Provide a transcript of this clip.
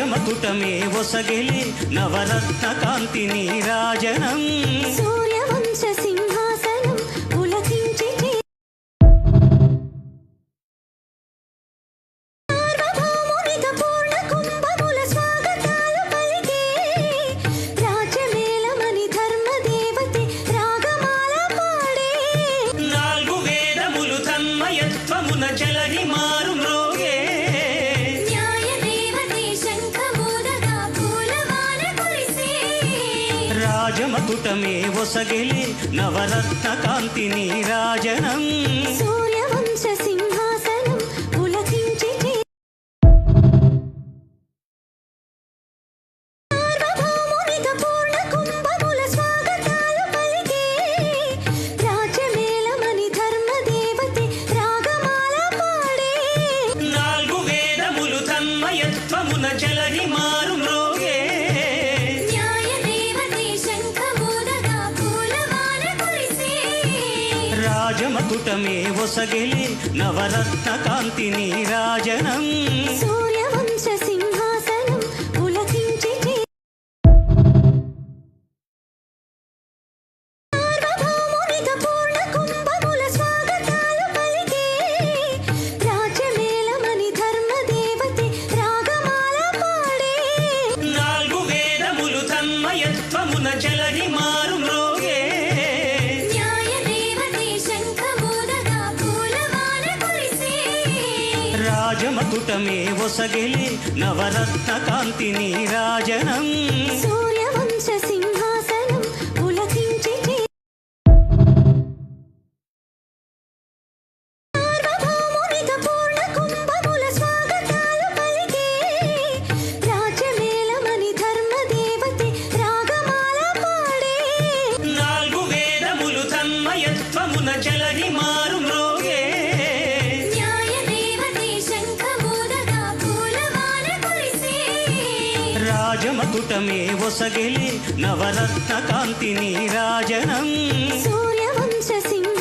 రాజమకుటమే ఒసగెలి నవరత్న కాంతి నీరాజనం సూర్యవంశ సింహాసనం పులకించి సార్వభౌమునిక పూర్ణ కుంభముల స్వాగతాలు పలికే రాజమేళమని ధర్మదేవతే రాగమాల పాడే నాలుగు వేదములు తన్మయత్వమున జలని మారు మ్రోగే రాజమకుటమే ఒసగెలి నవరత్న కాంతి నీరాజనం సూర్యవంశ సింహాసనం పులకించి సార్వభౌమునిక పూర్ణ కుంభముల స్వాగతాలు పలికే రాజమేళమని ధర్మదేవతే రాగమాల పాడే నాలుగు వేదములు తన్మయత్వమున జలని మారు మ్రోగే రాజమకుటమే ఒసగెలి నవరత్న కాంతి నీరాజనం సూర్యవంశ సింహాసనం పులకించి సార్వభౌమునిక పూర్ణ కుంభముల స్వాగతాలు పలికే రాజమేళమని ధర్మదేవతే రాగమాల పాడే నాలుగు వేదములు తన్మయత్వమున జలని మారు మ్రోగే రాజమకుటమే ఒసగెలి నవరత్న కాంతి నీరాజనం సూర్యవంశ సింహాసనం పులకించి సార్వభౌమునిక పూర్ణ కుంభముల స్వాగతాలు పలికే రాజమేళమని ధర్మదేవతే రాగమాల పాడే నాలుగు వేదములు తన్మయత్వమున జలని మారు మ్రోగే రాజమకుటమే ఒసగెలి నవరత్న కాంతి నీరాజనం సూర్యవంశ సింహాసనం